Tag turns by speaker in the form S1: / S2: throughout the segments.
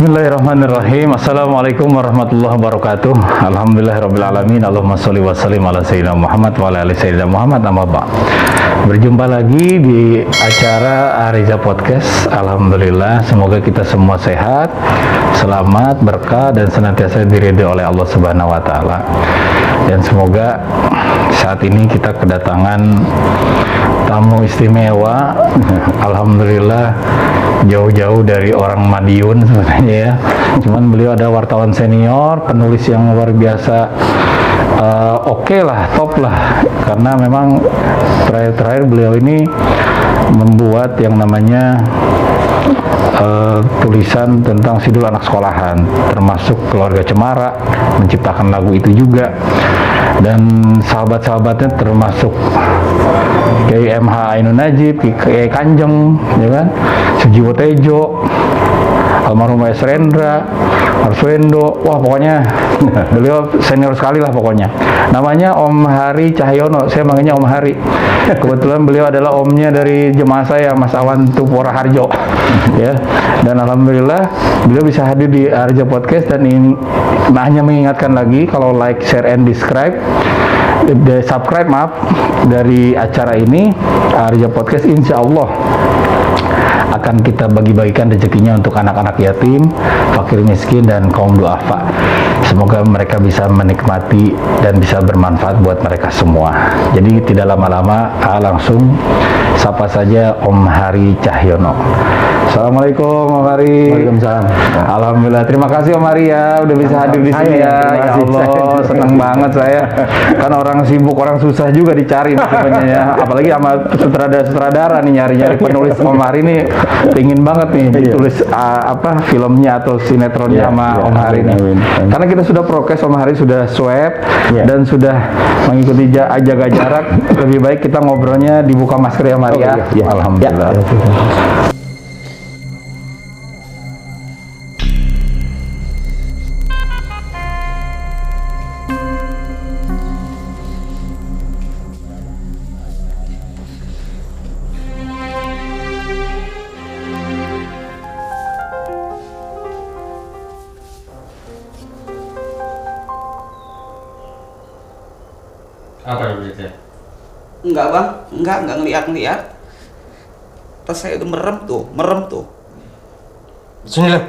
S1: Bismillahirrahmanirrahim. Assalamualaikum warahmatullahi wabarakatuh. Alhamdulillahirrabbilalamin. Allahumma sholli wa sallim ala sayyidina Muhammad wa ala ali sayyidina Muhammad, amma ba'd. Berjumpa lagi di acara Ariza Podcast. Alhamdulillah, semoga kita semua sehat, selamat, berkah, dan senantiasa diridhai oleh Allah Subhanahu wa taala. Dan semoga saat ini kita kedatangan tamu istimewa. Alhamdulillah, jauh-jauh dari orang Madiun sebenarnya ya. Cuman beliau ada wartawan senior, penulis yang luar biasa, oke lah, top lah. Karena memang terakhir beliau ini membuat yang namanya tulisan tentang sidul anak sekolahan, termasuk Keluarga Cemara, menciptakan lagu itu juga. Dan sahabat-sahabatnya termasuk Kiai MH Ainun Najib, Kiai Kanjeng, ya kan, Sujiwo Tejo, almarhum S. Rendra, Arswendo. Wah, pokoknya beliau senior sekali lah pokoknya. Namanya Om Hari Cahyono, saya manggilnya Om Hari. Kebetulan beliau adalah omnya dari jemaah saya, Mas Awan Tupora Harjo. Ya, dan alhamdulillah beliau bisa hadir di Ariza Podcast. Dan ini hanya mengingatkan lagi, kalau like, share, and subscribe dari acara ini Ariza Podcast, insya Allah akan kita bagi-bagikan rezekinya untuk anak-anak yatim, fakir miskin, dan kaum duafa. Semoga mereka bisa menikmati dan bisa bermanfaat buat mereka semua. Jadi tidak lama-lama, langsung sapa saja Om Hari Cahyono. Assalamualaikum Om Hari.
S2: Waalaikumsalam.
S1: Alhamdulillah, terima kasih Om Hari ya, udah bisa hadir di sini ya. Ya Allah, senang banget saya. Kan orang sibuk, orang susah juga dicari sebenarnya ya. Apalagi sama sutradara nih, nyari-nyari penulis. Om Hari nih pingin banget nih ditulis filmnya atau sinetronnya sama Om Hari nih. Karena kita sudah prokes, Om Hari sudah swab dan sudah mengikuti jaga jarak. Lebih baik kita ngobrolnya dibuka masker ya Om Hari ya. Alhamdulillah.
S3: Apa itu?
S2: Enggak bang, enggak ngeliat. Tas saya udah merem tuh.
S3: Sini lah.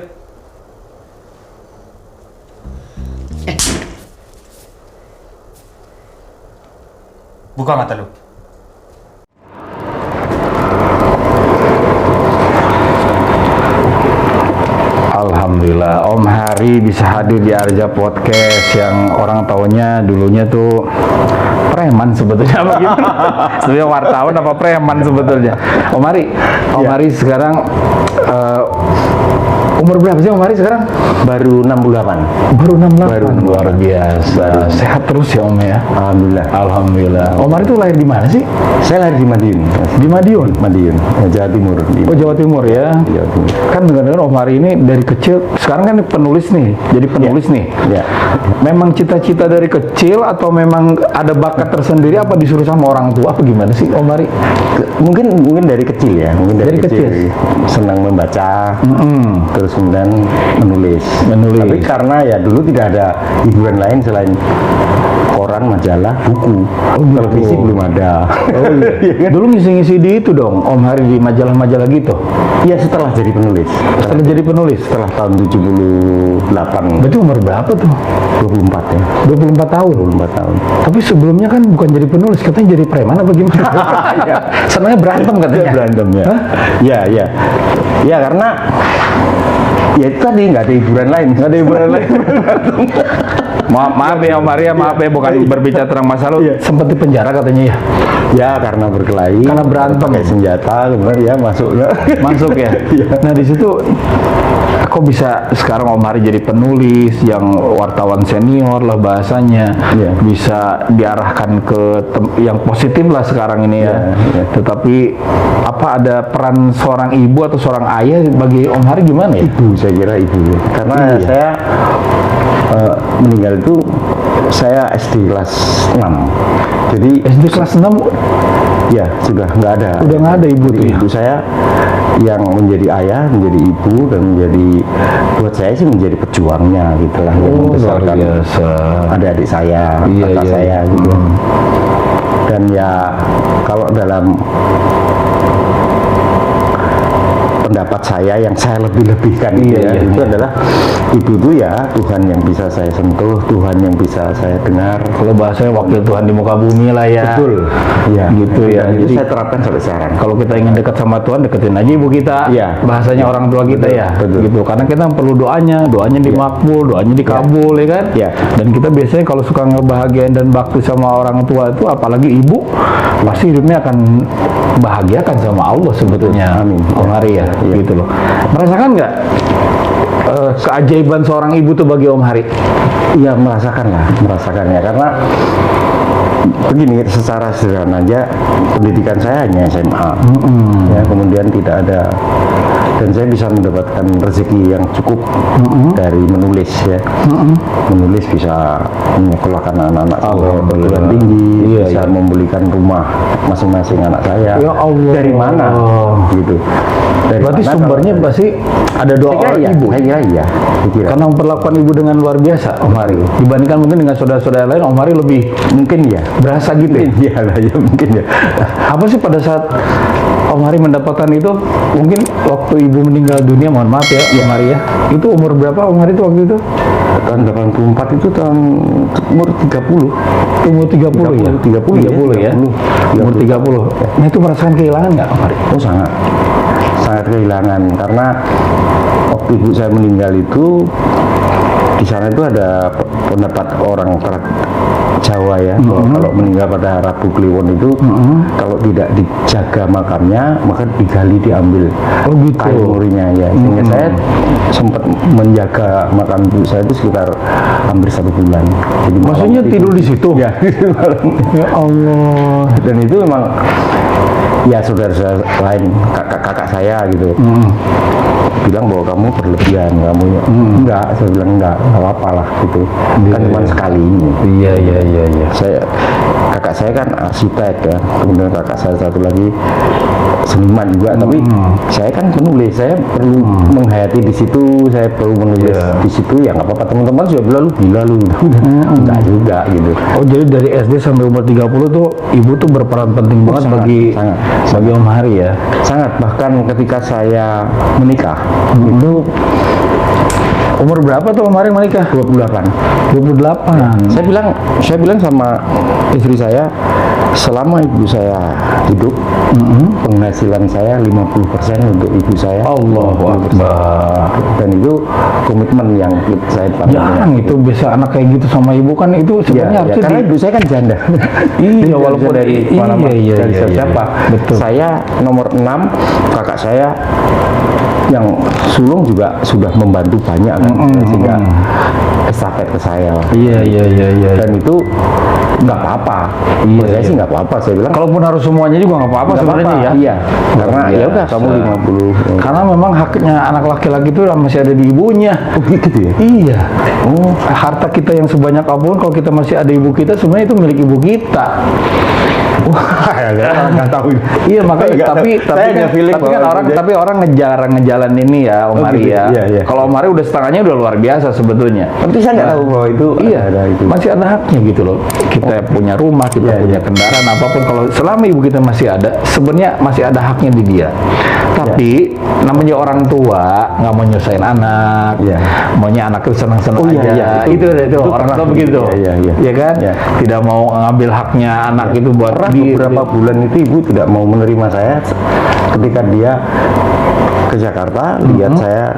S3: Buka mata lu.
S1: Alhamdulillah, Om Hari bisa hadir di Ariza Podcast yang orang taunya dulunya tuh preman sebetulnya, apa gimana? Sebenarnya wartawan apa preman sebetulnya? Om Hari sekarang umur berapa sih Om Hari sekarang?
S2: Baru 68.
S1: Baru 68. Luar biasa. Sehat terus ya Om ya. Alhamdulillah. Om Hari itu lahir di mana sih?
S2: Saya lahir di Madiun.
S1: Di Madiun,
S2: Jawa Timur.
S1: Oh, Jawa Timur ya.
S2: Jawa Timur.
S1: Kan dengar-dengar Om Hari ini dari kecil, sekarang kan penulis nih, jadi penulis nih.
S2: Ya.
S1: Memang cita-cita dari kecil atau memang ada bakat tersendiri, apa disuruh sama orang tua, apa gimana sih Om Hari?
S2: Mungkin dari kecil ya.
S1: Dari kecil.
S2: Senang membaca. Terus kemudian menulis. Tapi karena ya dulu tidak ada hiburan lain selain koran, majalah, buku. Televisi belum ada.
S1: Oh iya. Dulu ngisi-ngisi di itu dong, Om Hari, di majalah-majalah gitu.
S2: Iya, setelah jadi penulis. Setelah tahun 78.
S1: Berarti umur berapa tuh?
S2: 24 ya.
S1: 24 tahun.
S2: 24 tahun.
S1: Tapi sebelumnya kan bukan jadi penulis, katanya jadi preman apa gimana? Senangnya berantem katanya.
S2: Berantem ya. Iya. Ya karena ya itu tadi nggak ada hiburan lain.
S1: Maaf ya Om Hari ya, maaf ya, bukan berbicara tentang masa lalu. Sempat di penjara katanya ya.
S2: Ya karena berkelahi. Karena berantem. Pakai senjata, kemudian ya masuk ya.
S1: Nah di situ kok bisa sekarang Om Hari jadi penulis yang wartawan senior lah bahasanya, bisa diarahkan ke yang positif lah sekarang ini ya. Tetapi apa ada peran seorang ibu atau seorang ayah bagi Om Hari gimana ya?
S2: Ibu, saya kira ibu. Karena saya meninggal itu saya SD kelas 6. Jadi
S1: SD kelas 6
S2: ya sudah nggak ada.
S1: Udah nggak ada ibu tuh.
S2: Ibu saya yang menjadi ayah, menjadi ibu, dan menjadi, buat saya sih menjadi pejuangnya gitu lah, yang membesarkan adik-adik saya, kakak saya gitu. Dan ya kalau dalam pendapat saya yang saya lebih-lebihkan itu adalah ibu itu ya Tuhan yang bisa saya sentuh, Tuhan yang bisa saya dengar.
S1: Kalau bahasanya wakil Tuhan di muka bumi lah ya.
S2: Betul. Ya,
S1: gitu ya.
S2: Jadi
S1: Jadi
S2: saya terapkan sampai sekarang.
S1: kalau kita ingin dekat sama Tuhan, deketin aja ibu kita.
S2: Iya.
S1: Bahasanya orang tua kita ya.
S2: Betul.
S1: Gitu. Karena kita perlu doanya dimakbul, doanya dikabul ya kan.
S2: Iya.
S1: Dan kita biasanya kalau suka ngebahagiain dan bakti sama orang tua itu, apalagi ibu, pasti hidupnya akan bahagiakan sama Allah sebetulnya.
S2: Amin.
S1: Om Hari ya, gitu loh. Merasakan nggak keajaiban seorang ibu tuh bagi Om Hari?
S2: Iya, merasakannya karena begini, secara sederhana aja pendidikan saya hanya SMA, ya, kemudian tidak ada, dan saya bisa mendapatkan rezeki yang cukup dari menulis ya, menulis bisa menyekolahkan anak-anak perguruan tinggi, bisa membelikan rumah masing-masing anak saya.
S1: Ya Allah.
S2: Dari mana? Gitu. Dari
S1: Berarti
S2: mana
S1: sumbernya pasti ada doa orang ibu.
S2: Iya.
S1: Karena memperlakukan ibu dengan luar biasa, Om Hari. Dibandingkan mungkin dengan saudara-saudara lain, Om Hari lebih
S2: mungkin ya
S1: berasa gitu.
S2: Iya lah ya, mungkin ya.
S1: Apa sih pada saat Om Hari mendapatkan itu, mungkin waktu ibu meninggal dunia, mohon maaf ya, Om Hari ya. Itu umur berapa Om Hari itu waktu itu?
S2: Tahun 84 itu tahun umur 30.
S1: Umur 30 ya? 30 ya? Umur 30. Nah itu merasakan kehilangan nggak Om Hari?
S2: Oh sangat kehilangan, karena waktu ibu saya meninggal itu di sana itu ada pendapat orang Jawa ya, bahwa kalau meninggal pada Rabu Kliwon itu kalau tidak dijaga makamnya maka digali, diambil kain murinya ya. Sehingga saya sempat menjaga makam ibu saya itu sekitar hampir 1 bulan. Jadi
S1: maksudnya tidur di situ?
S2: Ya,
S1: ya Allah.
S2: Dan itu memang ya saudara-saudara lain, kakak saya gitu, bilang bahwa kamu berlebihan, kamu enggak, saya bilang enggak apa-apa lah gitu, kan cuma sekali ini.
S1: Iya.
S2: Kakak saya kan arsitek ya, kemudian kakak saya satu lagi seniman juga, tapi saya kan penulis, saya perlu menghayati di situ, saya perlu menulis di situ, ya nggak apa-apa. Teman-teman sudah bilang lu gila lu, enggak juga gitu.
S1: Oh jadi dari SD sampai umur 30 tuh ibu tuh berperan penting banget bagi Om Hari ya?
S2: Sangat, bahkan ketika saya menikah itu
S1: umur berapa tuh Om Hari menikah?
S2: 28. Saya bilang sama istri saya, selama ibu saya hidup, penghasilan saya 50% untuk ibu saya.
S1: Allahu Akbar.
S2: Dan itu komitmen yang saya
S1: jangan itu bisa anak kayak gitu sama ibu kan, itu sebenarnya harusnya
S2: karena ibu saya kan janda.
S1: Iya, walaupun
S2: dari siapa.
S1: Betul.
S2: Saya nomor 6, kakak saya yang sulung juga sudah membantu banyak kan, sehingga estafet ke saya.
S1: Iya.
S2: Dan itu nggak apa-apa. Saya sih nggak apa-apa. Saya bilang
S1: kalaupun harus semuanya juga nggak apa-apa sebenarnya ya.
S2: Iya. Karena ya udah kamu 50.
S1: Karena memang haknya anak laki-laki itu masih ada di ibunya.
S2: Oh gitu ya?
S1: Iya. Oh, harta kita yang sebanyak apapun kalau kita masih ada ibu kita, sebenarnya itu milik ibu kita.
S2: Wah, nggak tahu.
S1: Iya makanya tapi orang ngejalan ini ya Om Hari ya.
S2: Iya.
S1: Kalau Om Hari udah setengahnya udah luar biasa sebetulnya.
S2: Tapi saya nggak tahu bahwa itu ada itu.
S1: Masih ada haknya gitu loh. Kita punya rumah, kita punya kendaraan apapun, kalau selama ibu kita masih ada, sebenarnya masih ada haknya di dia. Tapi namanya orang tua nggak mau nyusahin anak, maunya anak itu senang-senang aja. Itu orang tua begitu. Iya kan? Tidak mau ngambil haknya anak itu buat
S2: beberapa bulan itu ibu tidak mau menerima saya ketika dia ke Jakarta, lihat saya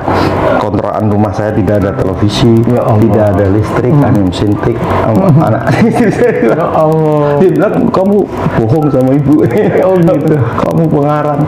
S2: kontrakan rumah saya tidak ada televisi, tidak ada listrik, angin sintik, anak
S1: ya Allah.
S2: Dia bilang kamu bohong sama ibu. Oh gitu, kamu pengarang.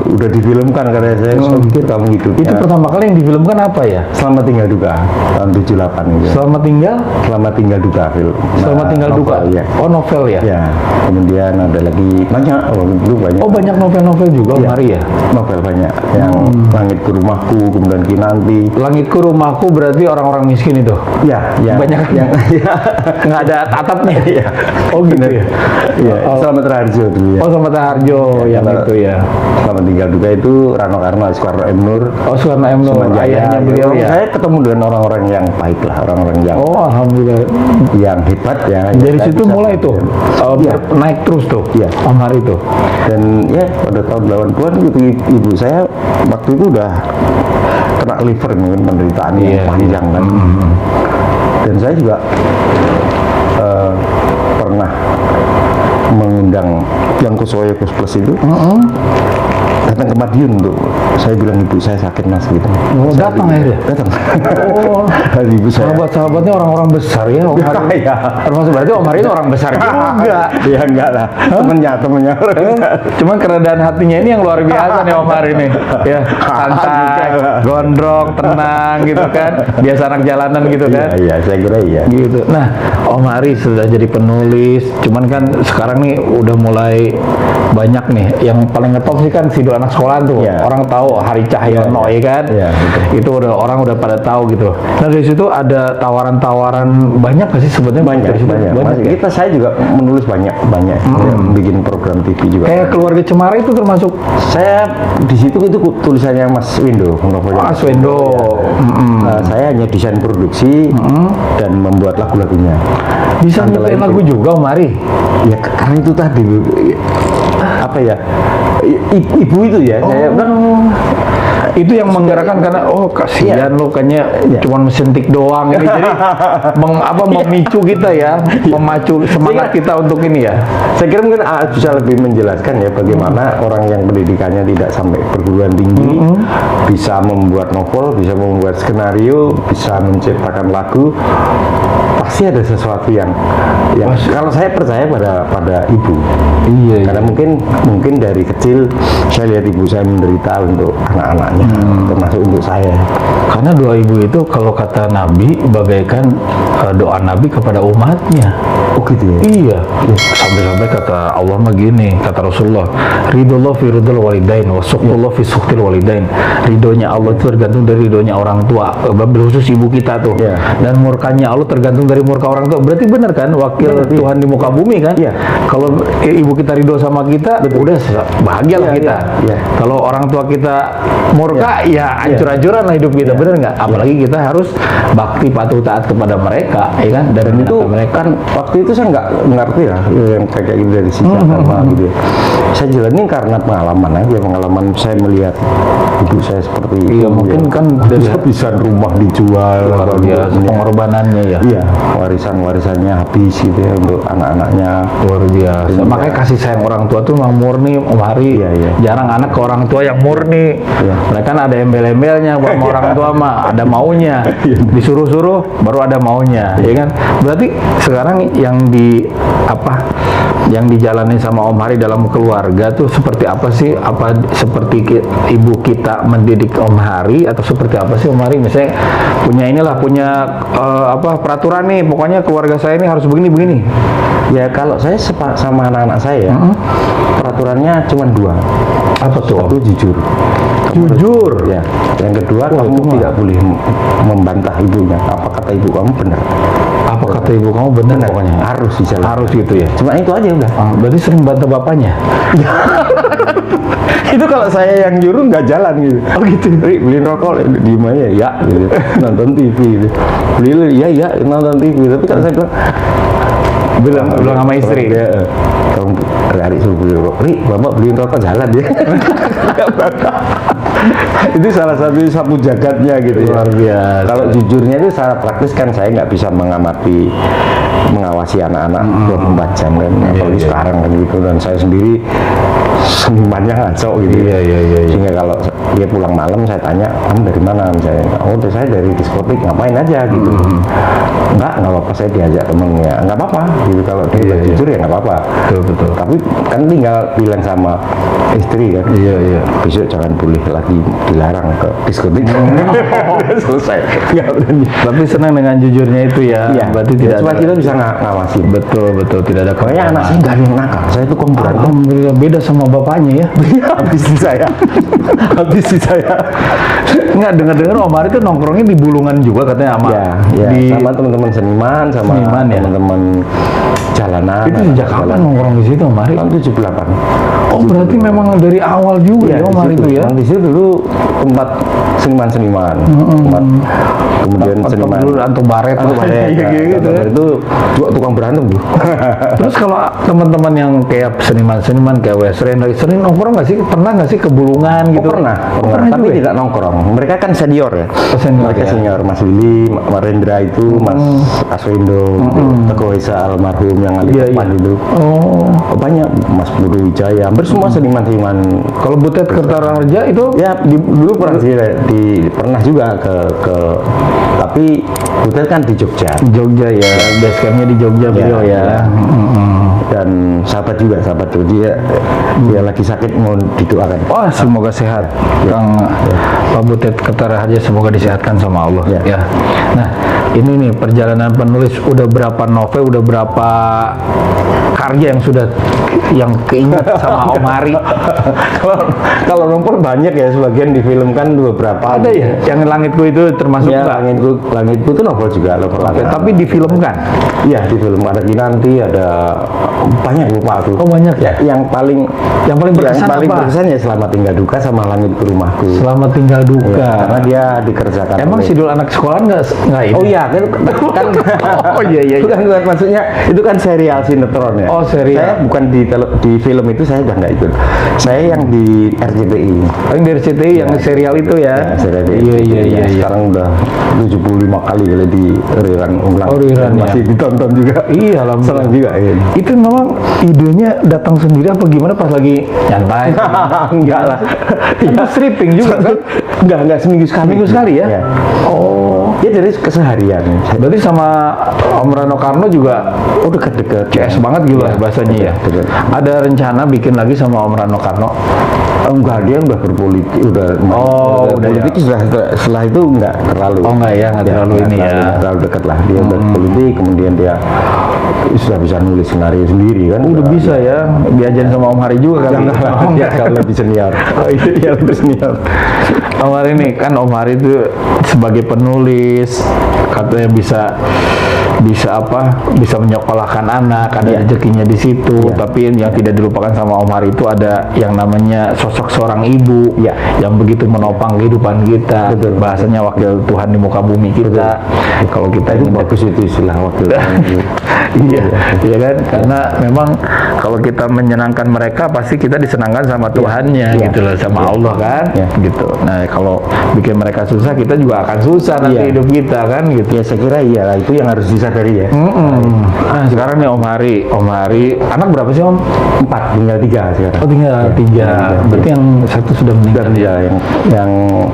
S2: Udah difilmkan karena saya pikir kamu hidup.
S1: Itu pertama kali yang difilmkan apa ya?
S2: Selamat Tinggal Duka tahun 78 gitu.
S1: Selamat Tinggal
S2: Duka film.
S1: Selamat Tinggal Duka.
S2: Ya.
S1: Oh novel ya?
S2: Ya. Kemudian ada lagi banyak, banyak.
S1: Oh banyak novel-novel juga Om Hari ya?
S2: Novel banyak. yang Langitku Rumahku, kemudian Kinanti.
S1: Langitku Rumahku berarti orang-orang miskin itu.
S2: Ya,
S1: Banyak
S2: yang
S1: nggak ada atapnya.
S2: Iya.
S1: Oh gitu ya.
S2: Iya,
S1: Oh.
S2: Selamat Raharjo dulu ya.
S1: Oh sama Harjo yang
S2: kalau-
S1: itu ya.
S2: Selamat tinggal duka itu Rano Karno, Soekarno M. Nur,
S1: Oh Soekarno M. Nur,
S2: Sumanjaya.
S1: ayahnya beliau ya.
S2: Saya ketemu dengan orang-orang yang baik lah, orang-orang yang
S1: Oh alhamdulillah.
S2: hebat ya.
S1: Dari
S2: Saya
S1: situ
S2: bisa
S1: mulai tuh
S2: Iya.
S1: naik terus tuh.
S2: Iya.
S1: Om Hari itu.
S2: Dan ya pada tahun 80-an gitu ibu saya waktu itu udah kena liver mungkin penderitaan
S1: Iya,
S2: yang panjang kan. Dan saya juga pernah mengundang yang Kusoyo Kus Plus itu datang ke Madiun untuk saya bilang ibu saya sakit mas gitu.
S1: Oh,
S2: Saya
S1: datang akhirnya?
S2: datang.
S1: Oh.
S2: Dari ibu saya.
S1: Sahabat-sahabatnya orang-orang besar ya Om Hari.
S2: Iya.
S1: Termasuk berarti Om Hari itu orang besar juga.
S2: Ya enggak lah. Temennya
S1: Cuman keredaan hatinya ini yang luar biasa nih Om Hari nih. Ya, santai, gondrong, tenang gitu kan. Biasa anak jalanan gitu kan.
S2: Iya, saya kira iya.
S1: Gitu. Nah, Om Hari sudah jadi penulis, cuman kan sekarang nih udah mulai banyak nih. Yang paling ngetop sih kan Sidul Anak Sekolahan tuh.
S2: Iya.
S1: Orang tahu Hari Cahyono ya kan.
S2: Iya, betul.
S1: Itu udah orang udah pada tahu gitu. Nah, dari situ ada tawaran-tawaran banyak nggak sih sebetulnya?
S2: Banyak.
S1: Dari situ
S2: Masih
S1: ya?
S2: saya juga menulis banyak bikin program TV juga.
S1: Kayak Keluarga Cemara itu termasuk
S2: Saya di situ itu tulisannya Mas Windo, novelnya
S1: Mas Wendo.
S2: saya hanya desain produksi dan membuat lagu-lagunya.
S1: Bisa
S2: Antara
S1: nyiptain
S2: itu.
S1: lagu juga Om Hari.
S2: Ya karena itu tadi apa ya ibu itu ya saya
S1: Itu yang menggerakkan karena kasihan lo kayaknya cuma mesin tik doang ini jadi memicu kita ya, memacu semangat kita untuk ini ya.
S2: saya kira mungkin bisa lebih menjelaskan ya bagaimana orang yang pendidikannya tidak sampai perguruan tinggi bisa membuat novel, bisa membuat skenario, bisa menciptakan lagu. Pasti ada sesuatu yang kalau saya percaya pada ibu.
S1: Iya.
S2: Karena mungkin dari kecil saya lihat ibu saya menderita untuk anak-anaknya, termasuk untuk saya.
S1: Karena doa ibu itu kalau kata Nabi bagaikan doa Nabi kepada umatnya.
S2: Oh gitu ya.
S1: Iya, sampai-sampai kata Allah mah gini, kata Rasulullah, ridullah fi ridul walidain, wa suqtullah fi suqtil walidain. Ridhonya Allah itu tergantung dari ridhonya orang tua, khusus ibu kita tuh.
S2: Iya.
S1: Dan murkanya Allah tergantung dari murka orang tua. Berarti benar kan, wakil Tuhan di muka bumi kan?
S2: Iya.
S1: Kalau ibu kita ridho sama kita, udah bahagia lah
S2: Iya,
S1: kita.
S2: iya.
S1: Kalau orang tua kita murka, ya hancur-hancuran lah hidup kita, benar nggak? Apalagi kita harus bakti patuh taat kepada mereka, ya kan? Dan
S2: itu
S1: mereka
S2: kan waktu itu saya nggak ngerti ya yang kayak gitu dari sisi agama gitu ya. Saya jalanin karena pengalaman aja, pengalaman saya melihat ibu saya seperti itu.
S1: Iya, mungkin kan dari
S2: bisa rumah dijual,
S1: luar biasa
S2: kemudian-
S1: pengorbanannya ya.
S2: Iya, warisannya habis gitu ya untuk anak-anaknya.
S1: Luar biasa.
S2: Iya.
S1: Makanya kasih sayang orang tua tuh memang murni, Om Hari.
S2: Iya, iya.
S1: Jarang anak ke orang tua yang murni.
S2: Iya.
S1: Mereka kan ada embel-embelnya buat sama orang tua mah, ada maunya.
S2: Iya.
S1: Disuruh-suruh baru ada maunya, ya kan? Berarti sekarang yang dijalani sama Om Hari dalam keluarga tuh seperti apa sih? Apa seperti ibu kita mendidik Om Hari atau seperti apa sih Om Hari? Misalnya punya peraturan nih, pokoknya keluarga saya ini harus begini.
S2: Ya kalau saya sama anak-anak saya, peraturannya cuma dua.
S1: Apa tuh?
S2: Satu jujur.
S1: Jujur.
S2: Ya. Yang kedua
S1: Wah,
S2: kamu
S1: itu mah.
S2: tidak boleh membantah ibunya. Apa kata ibu kamu benar.
S1: Apa kata ibu kamu benar pokoknya?
S2: Harus dijalankan.
S1: Harus gitu ya.
S2: Cuma itu aja udah.
S1: Berarti sering bantah bapaknya.
S2: Itu kalau saya yang nyuruh nggak jalan gitu.
S1: Oh gitu.
S2: Ri, beliin rokok, diem aja ya gitu. Nonton TV gitu. Beli ya nonton TV. Tapi kalau saya bilang
S1: Bilang sama istri.
S2: Ya, kamu hari suruh beli rokok. Ri, bapak beliin rokok jalan dia. Itu salah satu sapu jagatnya gitu ya.
S1: Luar biasa.
S2: Kalau jujurnya itu secara praktis kan saya nggak bisa mengawasi anak-anak 24 jam kan, apalagi sekarang kan gitu. Dan saya sendiri senimannya ngaco gitu.
S1: Iya.
S2: Sehingga kalau dia pulang malam saya tanya, kamu dari mana misalnya? Oh, saya dari diskotik, ngapain aja gitu. Enggak apa-apa apa-apa, saya diajak temennya nggak apa-apa gitu, kalau dia
S1: Iya, iya.
S2: jujur ya nggak apa-apa.
S1: Betul.
S2: Tapi kan tinggal bilang sama istri kan,
S1: Iya.
S2: besok jangan boleh lagi dilarang ke diskotik. Selesai. Nggak berani.
S1: Tapi senang dengan jujurnya itu ya.
S2: Iya,
S1: Berarti tidak
S2: cuma
S1: ada.
S2: kita bisa ngawasin.
S1: Betul, tidak ada
S2: Pokoknya anak saya nggak ada yang nakal, saya itu komputer.
S1: Alhamdulillah, beda sama bapaknya ya.
S2: Habisin saya.
S1: Nggak, dengar-dengar Om Hari itu nongkrongnya di Bulungan juga katanya sama
S2: Ya,
S1: di
S2: sama teman-teman seniman, sama
S1: Seniman, ya?
S2: teman-teman jalanan.
S1: itu sejak kapan nongkrong di situ Om Hari?
S2: Tahun 78.
S1: Oh, berarti memang dari awal juga ya Om Hari itu ya.
S2: Di situ dulu tempat seniman-seniman. Tempat kemudian
S1: Atau
S2: seniman.
S1: dulu Anto Baret
S2: Atau
S1: lah.
S2: Baret,
S1: Iya,
S2: nah,
S1: gitu
S2: Anto
S1: ya.
S2: Baret itu juga tukang berantem tuh.
S1: Terus kalau teman-teman yang kayak seniman-seniman kayak Wesren sering nongkrong nggak sih? Pernah nggak sih ke Bulungan gitu?
S2: Pernah, tapi
S1: juga ya?
S2: tidak nongkrong. Mereka kan senior ya.
S1: Oh, senior
S2: Mereka
S1: ya?
S2: senior, Mas Willy, Mas Rendra itu, Mas Aswendo, Teguh Esa almarhum yang Ali
S1: Iya,
S2: Tepan
S1: iya.
S2: itu.
S1: Oh,
S2: Banyak, Mas Budi Wijaya, hampir semua seniman-seniman.
S1: kalau Butet Kertaharja itu
S2: Ya, dulu pernah sih, pernah juga ke tapi Butet kan di Jogja.
S1: Jogja ya, base campnya di Jogja beliau ya.
S2: ya. Dan sahabat dia dia lagi sakit, mau didoakan.
S1: Wah, semoga sehat. Kang Pak Butet Kertaharja semoga disehatkan sama Allah
S2: Ya.
S1: ya. Nah, ini nih perjalanan penulis, udah berapa novel, udah berapa karya yang sudah yang keinget sama Om Hari?
S2: Kalau nomor banyak ya, sebagian difilmkan beberapa.
S1: Ada ya? Yang Langitku itu termasuk
S2: Ya,
S1: nggak?
S2: langitku itu novel juga, novel
S1: Oke,
S2: lama.
S1: tapi difilmkan.
S2: Iya, di film ada Kinanti, ada banyak lupa aku.
S1: Oh, banyak ya?
S2: Yang paling
S1: berkesan apa?
S2: berkesan ya Selamat Tinggal Duka sama Langit ke Rumahku.
S1: Selamat Tinggal Duka.
S2: Ya, karena dia dikerjakan.
S1: Emang
S2: oleh-
S1: Sidul anak sekolah nggak ini?
S2: Oh iya, kan
S1: Oh iya.
S2: bukan maksudnya itu kan serial sinetron ya.
S1: Oh, serial.
S2: Saya bukan di film itu, saya udah nggak ikut. Saya yang di RCTI.
S1: Oh, yang dari CTI yang serial itu ya?
S2: Ya, serial
S1: Iya.
S2: Sekarang udah 75 kali kali di rerun ulang.
S1: Oh, rerun,
S2: Dan masih
S1: ya.
S2: ditonton juga.
S1: Iya, alhamdulillah.
S2: Senang juga ya.
S1: Itu memang idenya datang sendiri apa gimana pas lagi nyantai?
S2: Enggak lah.
S1: Itu stripping juga kan?
S2: Enggak seminggu sekali.
S1: Seminggu sekali ya?
S2: Iya.
S1: Oh,
S2: Ya dari keseharian.
S1: berarti sama Om Rano Karno juga
S2: Oh, dekat-dekat.
S1: CS banget gitu lah bahasanya ya.
S2: Dekat.
S1: Ada rencana bikin lagi sama Om Rano Karno?
S2: Enggak, dia udah berpolitik, udah
S1: Oh, udah
S2: politik setelah itu enggak terlalu.
S1: Oh, enggak ya, enggak terlalu ini ya.
S2: Enggak terlalu dekat lah. Dia udah politik, kemudian dia sudah bisa nulis skenario sendiri kan.
S1: Udah bisa ya, diajarin sama Om Hari juga kan?
S2: Enggak lah,
S1: Oh,
S2: dia
S1: enggak.
S2: kalau lebih senior.
S1: Oh iya, lebih senior. Om Hari ini kan Om Hari itu sebagai penulis katanya bisa menyekolahkan anak, ada
S2: Iya.
S1: rezekinya di situ.
S2: Iya.
S1: Tapi yang tidak dilupakan sama Om Hari itu ada yang namanya sosok seorang ibu
S2: Iya.
S1: yang begitu menopang kehidupan kita.
S2: Betul.
S1: Bahasanya wakil Tuhan di muka bumi kita. Kalau kita
S2: Itu
S1: ingin
S2: bagus itu istilah waktu itu.
S1: iya, iya kan? Karena memang kalau kita menyenangkan mereka, pasti kita disenangkan sama Tuhannya,
S2: Iya.
S1: gitu loh, sama
S2: Iya.
S1: Allah kan,
S2: Iya.
S1: gitu. Nah, kalau bikin mereka susah, kita juga akan susah nanti
S2: Iya.
S1: hidup kita kan, gitu.
S2: Ya saya kira iya lah, itu yang harus disadari ya.
S1: Nah, sekarang nih Om Hari, anak berapa sih Om?
S2: 4, tinggal 3 sekarang.
S1: Oh, tinggal 3.
S2: tiga.
S1: Berarti yang satu sudah meninggal.
S2: Ya, yang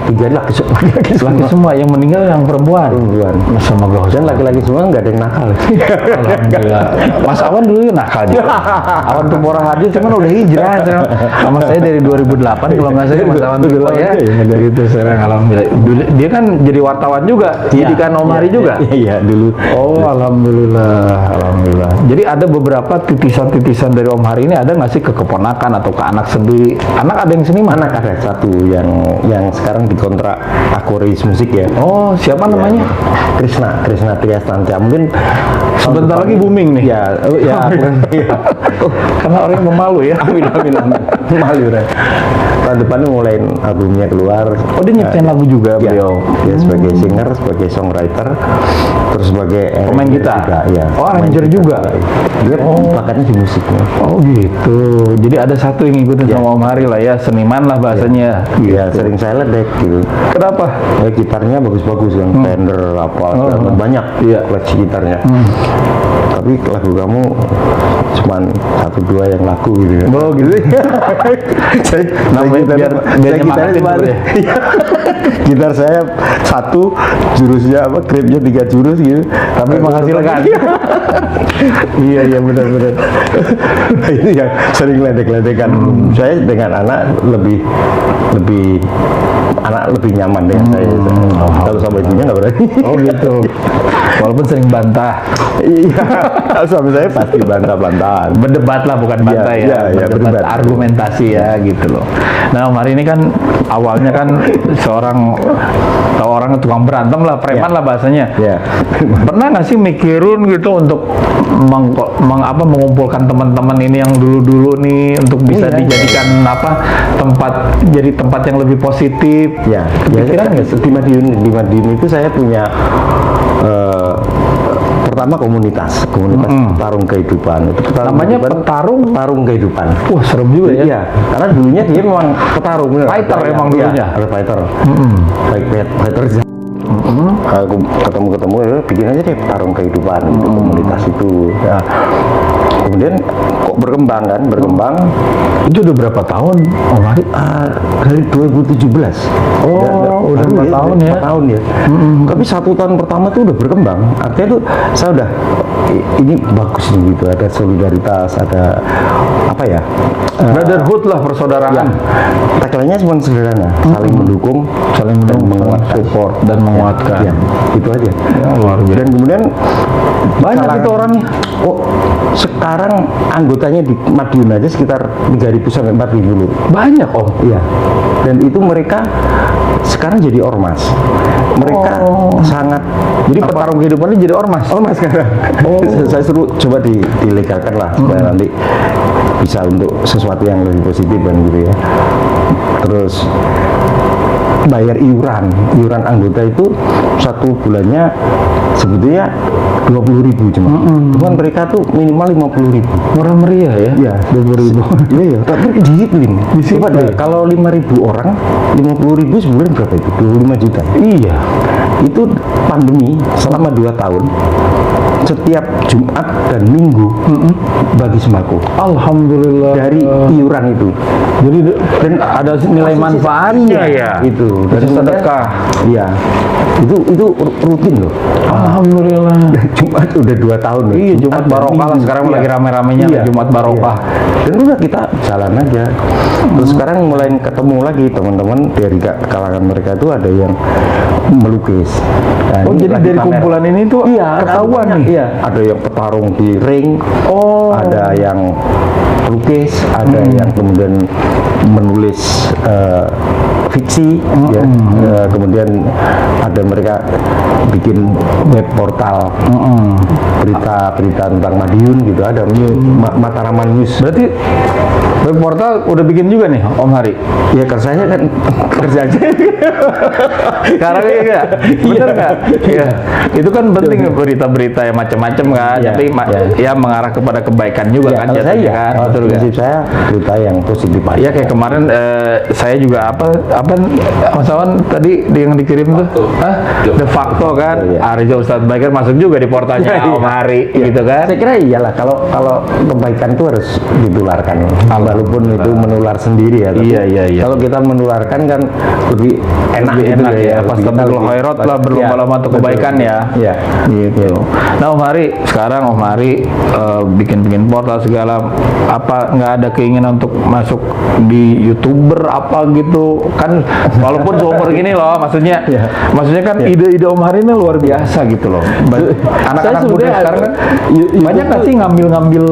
S2: 3 laki
S1: Laki semua, yang meninggal yang perempuan.
S2: perempuan.
S1: Semoga
S2: Dan laki-laki semua nggak ada yang nakal.
S1: Alhamdulillah. Mas Awan dulu nakal juga. Awan Tupora Hadi cuman udah hijrah. Sama saya dari 2008 kalau nggak salah Mas Awan Tupora ya. Gitu sekarang alhamdulillah. Dia kan jadi wartawan juga, didikan Om Hari juga.
S2: Iya, dulu.
S1: Oh, alhamdulillah. Jadi ada beberapa titisan-titisan dari Om Hari ini, ada nggak sih ke keponakan atau ke anak sendiri? Anak ada yang seniman?
S2: Anak ada satu yang sekarang dikontrak Akoris Musik ya.
S1: Oh, siapa namanya?
S2: Krisna Triastantia. Mungkin
S1: Sebentar lagi booming nih.
S2: Ya,
S1: Karena orang yang pemalu ya.
S2: amin. Malu ya. Tahun depan mulai albumnya keluar.
S1: Oh, dia nyiptain lagu juga
S2: Ya,
S1: beliau.
S2: dia sebagai singer, sebagai songwriter, terus sebagai
S1: Pemain
S2: arranger
S1: gitar?
S2: juga, ya.
S1: Oh,
S2: Pemain
S1: arranger
S2: gitar
S1: juga?
S2: Dia bakatnya di musiknya.
S1: Oh gitu. Jadi ada satu yang ngikutin
S2: Ya.
S1: sama Om Hari lah ya, seniman lah bahasanya.
S2: Ya, sering saya ledek gitu.
S1: Kenapa?
S2: Ya, gitarnya bagus-bagus yang Fender apa banyak koleksi gitarnya. Tapi lagu kamu cuman 1-2 yang laku gitu ya.
S1: Oh gitu. Namanya biar nyemangatin
S2: cuma
S1: dulu ya.
S2: Gitar saya satu, jurusnya apa, gripnya 3 jurus gitu.
S1: Tapi menghasilkan. Iya benar-benar.
S2: Nah, itu yang sering ledek-ledekan. Saya dengan anak lebih nyaman dengan saya. Kalau sama ibunya nggak berani.
S1: Oh gitu. Walaupun sering bantah.
S2: Iya, kalau sama saya pasti bantah-bantahan.
S1: Berdebat lah, bukan bantah ya. Berdebat argumentasi ya gitu loh. Nah, Om Hari ini kan awalnya kan seorang tukang berantem lah, preman lah bahasanya.
S2: Ya.
S1: Pernah nggak sih mikirin gitu untuk mengumpulkan teman-teman ini yang dulu-dulu nih untuk bisa dijadikan jadi tempat yang lebih positif?
S2: Ya,
S1: Kepikiran nggak sih?
S2: di Madiun itu saya punya pertama komunitas petarung kehidupan. Itu
S1: Namanya petarung
S2: kehidupan.
S1: Wah, serem juga ya.
S2: Iya, karena dulunya dia memang petarung.
S1: Fighter emang dulunya.
S2: Ada fighter. Fighter. Aku ketemu bikin aja deh petarung kehidupan itu komunitas itu. Ya. Kemudian kok berkembang.
S1: Itu udah berapa tahun, Om Hari?
S2: Dari 2017.
S1: Udah 4 tahun ya.
S2: 4 tahun ya. Tapi 1 tahun pertama tuh udah berkembang. Artinya tuh saya udah ini bagus nih gitu. Ada solidaritas, ada apa ya?
S1: Brotherhood lah, persaudaraan.
S2: Ya, tagline-nya cuma sederhana, saling mendukung, menguatkan,
S1: support dan menguatkan.
S2: Ya, itu aja.
S1: Ya, luar biasa.
S2: Dan kemudian
S1: Banyak itu orangnya.
S2: Oh, sekarang anggotanya di Madiun aja sekitar 3.000 sampai 4.000 loh.
S1: Banyak, Om.
S2: Iya. Dan itu mereka sekarang jadi ormas. Mereka sangat.
S1: Jadi petarung kehidupan ini jadi ormas.
S2: Ormas sekarang. Saya suruh coba dilegalkan lah supaya nanti bisa untuk sesuatu yang lebih positif kan gitu ya. Terus bayar iuran anggota itu 1 bulannya sebetulnya 20.000 cuma. Cuman mereka tuh minimal 50.000.
S1: Murah meriah ya?
S2: Iya, 20.000. Iya, tapi disiplin. Coba deh, kalau 5.000 orang, 50.000 sebulan berapa itu? 25 juta.
S1: Iya.
S2: Itu pandemi selama 2 tahun. Setiap Jumat dan Minggu bagi sembako.
S1: Alhamdulillah.
S2: Dari iuran itu.
S1: Jadi dan ada nilai manfaatnya ya.
S2: Itu
S1: dari sedekah.
S2: Iya. Itu rutin loh.
S1: Alhamdulillah.
S2: Jumat udah 2 tahun loh.
S1: Iya, Jumat barokah lah sekarang lagi rame-ramenya Jumat barokah.
S2: Dan udah kita jalan aja. Terus sekarang mulai ketemu lagi teman-teman dari kalangan mereka itu ada yang melukis. Nah,
S1: jadi dari kumpulan ini tuh ketahuan nih.
S2: Iya, ada yang petarung di ring. Ada yang lukis, ada yang kemudian menulis fiksi, ya. Kemudian ada mereka bikin web portal berita-berita tentang Madiun gitu, ada Mataraman News.
S1: Berarti web portal udah bikin juga nih Om Hari?
S2: Ya kerjanya kan kerja aja.
S1: Sekarang ya bener nggak? Iya. Itu kan penting berita-berita yang macam-macam kan, tapi ya mengarah kepada kebaikan juga kan jatuhnya kan.
S2: Prinsip saya berita yang positif aja.
S1: Ya kayak kemarin saya juga apa Mas Awan tadi yang dikirim tuh de facto kan, Ariza Ustadz Baikar masuk juga di portalnya Om Hari gitu kan.
S2: Saya kira iyalah kalau kebaikan itu harus ditularkan walaupun itu menular sendiri ya.
S1: Iya.
S2: Kalau kita menularkan kan lebih enak
S1: ya. Fastabiqul khairat lah, berlomba-lomba untuk kebaikan ya.
S2: Iya.
S1: Gitu. Nah Om Hari, sekarang Om Hari bikin portal segala, apa nggak ada keinginan untuk masuk di YouTuber apa gitu kan, walaupun seumur gini loh, maksudnya kan ide-ide Om Hari ini luar biasa gitu loh. Anak-anak muda sekarang kan banyak nggak sih ngambil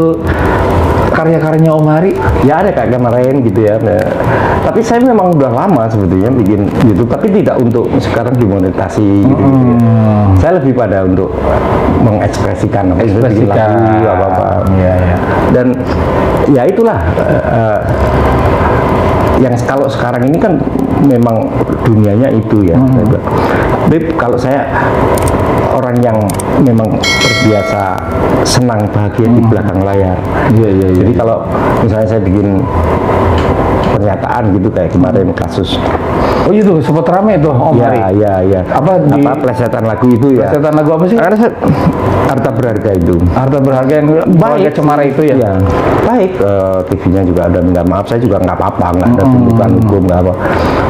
S1: karya-karyanya Om Hari?
S2: Ya ada kayak kemarin gitu ya. Tapi saya memang udah lama sebetulnya bikin YouTube, tapi tidak untuk sekarang dimonetasi gitu ya. Saya lebih pada untuk mengekspresikan bikin lagu apa-apa. Dan ya itulah yang kalau sekarang ini kan memang dunianya itu ya. Beb, kalau saya orang yang memang terbiasa senang bahagia di belakang layar. Jadi kalau misalnya saya bikin pernyataan gitu kayak kemarin kasus.
S1: Oh itu sempat rame tuh Om Hari.
S2: Iya. Apa plesetan lagu itu ya?
S1: Plesetan lagu apa sih?
S2: Karena saya Harta Berharga itu.
S1: Harta Berharga yang keluarga Cemara itu ya?
S2: Iya. Baik, TV-nya juga ada minta maaf, saya juga nggak apa-apa, nggak ada tuntutan hukum, nggak apa.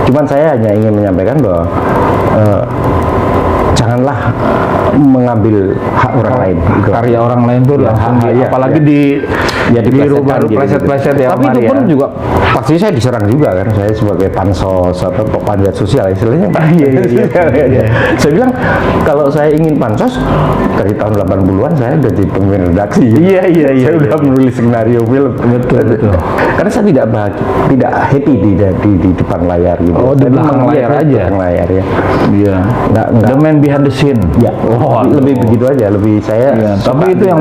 S2: Cuman saya hanya ingin menyampaikan bahwa janganlah mengambil hak orang lain.
S1: Karya orang lain tuh
S2: Ya,
S1: langsung
S2: iya,
S1: apalagi
S2: iya.
S1: di
S2: Ya diplesetkan gitu.
S1: pleset-pleset ya.
S2: Tapi
S1: Omar,
S2: itu pun
S1: ya.
S2: juga pasti saya diserang juga kan, saya sebagai pansos atau panjat sosial istilahnya.
S1: Iya.
S2: Saya bilang kalau saya ingin pansos dari tahun 80-an saya udah jadi pemimpin redaksi.
S1: Iya.
S2: Saya udah menulis skenario film.
S1: Betul.
S2: Karena saya tidak tidak happy di depan layar gitu.
S1: Oh, di
S2: Saya
S1: belakang
S2: memang
S1: layar
S2: lihat
S1: aja.
S2: di belakang layar ya.
S1: Iya.
S2: Nggak.
S1: The man behind the scene.
S2: Ya, lebih begitu aja, lebih saya.
S1: Iya,
S2: suka
S1: tapi itu yang